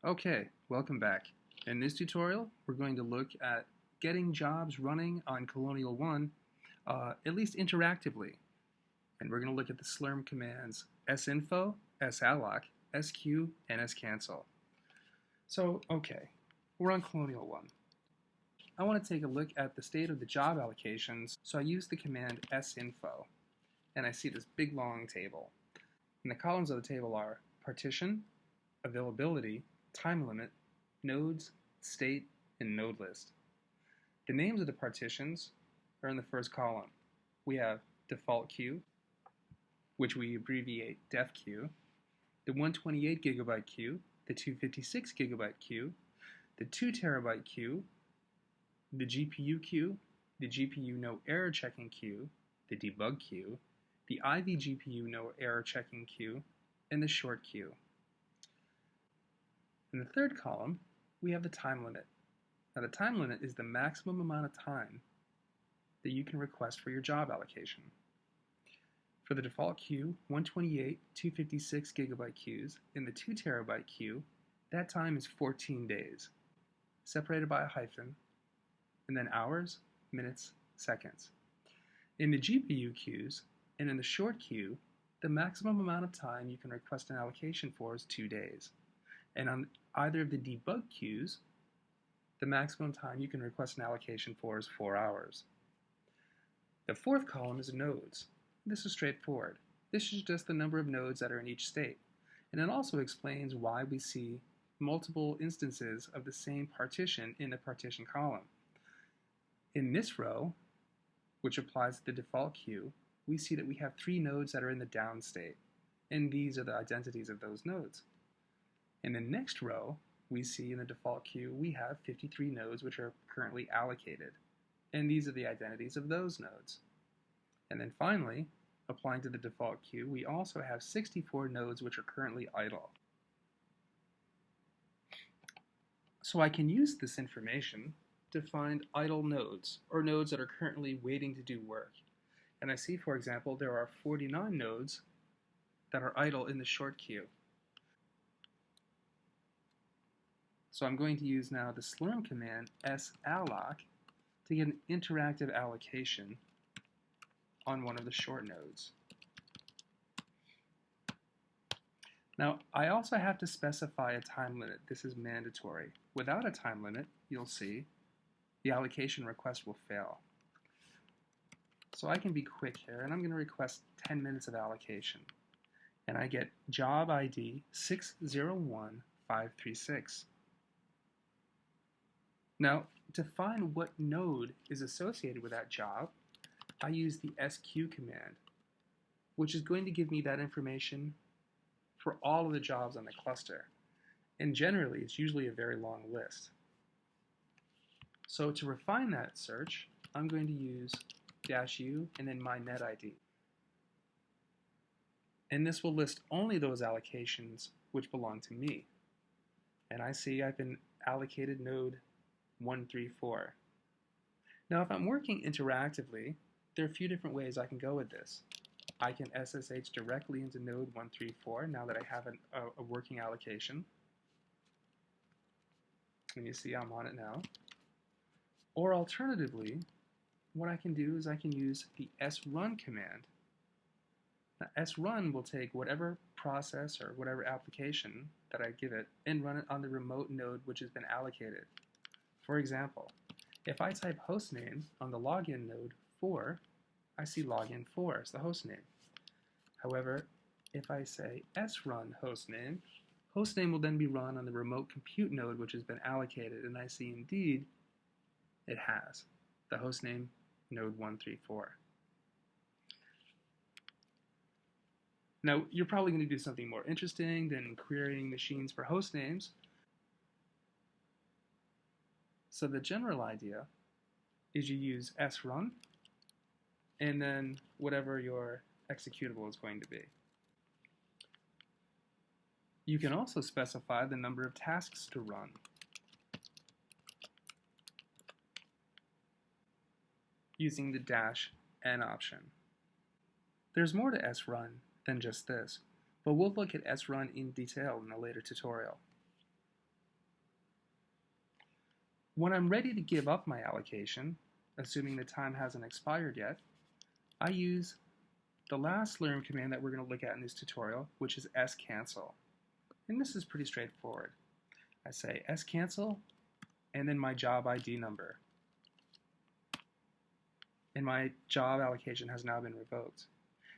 Okay, welcome back. In this tutorial, we're going to look at getting jobs running on Colonial 1, at least interactively. And we're going to look at the Slurm commands sinfo, salloc, sq, and scancel. So, okay, we're on Colonial 1. I want to take a look at the state of the job allocations, so I use the command sinfo, and I see this big long table. And the columns of the table are partition, availability, time limit, nodes, state, and node list. The names of the partitions are in the first column. We have default queue, which we abbreviate def queue, the 128 gigabyte queue, the 256 gigabyte queue, the 2 terabyte queue, the GPU queue, the GPU no error checking queue, the debug queue, the IVGPU no error checking queue, and the short queue. In the third column, we have the time limit. Now the time limit is the maximum amount of time that you can request for your job allocation. For the default queue, 128, 256 gigabyte queues, in the 2 terabyte queue, that time is 14 days, separated by a hyphen, and then hours, minutes, seconds. In the GPU queues, and in the short queue, the maximum amount of time you can request an allocation for is 2 days. And on either of the debug queues, the maximum time you can request an allocation for is 4 hours. The fourth column is nodes. This is straightforward. This is just the number of nodes that are in each state. And it also explains why we see multiple instances of the same partition in the partition column. In this row, which applies to the default queue, we see that we have 3 nodes that are in the down state. And these are the identities of those nodes. In the next row, we see in the default queue, we have 53 nodes which are currently allocated. And these are the identities of those nodes. And then finally, applying to the default queue, we also have 64 nodes which are currently idle. So I can use this information to find idle nodes, or nodes that are currently waiting to do work. And I see, for example, there are 49 nodes that are idle in the short queue. So I'm going to use now the Slurm command salloc to get an interactive allocation on one of the short nodes. Now, I also have to specify a time limit. This is mandatory. Without a time limit, you'll see the allocation request will fail. So I can be quick here, and I'm going to request 10 minutes of allocation. And I get job ID 601536. Now, to find what node is associated with that job, I use the sq command, which is going to give me that information for all of the jobs on the cluster. And generally, it's usually a very long list. So to refine that search, I'm going to use -u and then my net ID. And this will list only those allocations which belong to me. And I see I've been allocated node 134. Now if I'm working interactively, there are a few different ways I can go with this. I can SSH directly into node 134 now that I have a working allocation. And you see I'm on it now. Or alternatively, what I can do is I can use the srun command. Now srun will take whatever process or whatever application that I give it and run it on the remote node which has been allocated. For example, if I type hostname on the login node 4, I see login 4 as the hostname. However, if I say srun hostname, hostname will then be run on the remote compute node which has been allocated, and I see indeed it has the hostname node 134. Now, you're probably going to do something more interesting than querying machines for hostnames. So the general idea is you use srun and then whatever your executable is going to be. You can also specify the number of tasks to run. Using the -n option. There's more to srun than just this, but we'll look at srun in detail in a later tutorial. When I'm ready to give up my allocation, assuming the time hasn't expired yet, I use the last Slurm command that we're going to look at in this tutorial, which is scancel. And this is pretty straightforward. I say scancel and then my job ID number. And my job allocation has now been revoked.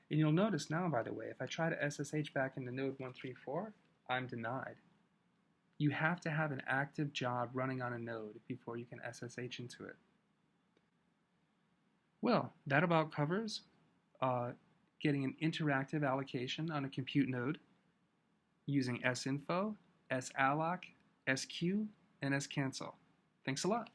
And you'll notice now, by the way, if I try to SSH back into node 134, I'm denied. You have to have an active job running on a node before you can SSH into it. Well, that about covers getting an interactive allocation on a compute node using sinfo, salloc, sq, and scancel. Thanks a lot.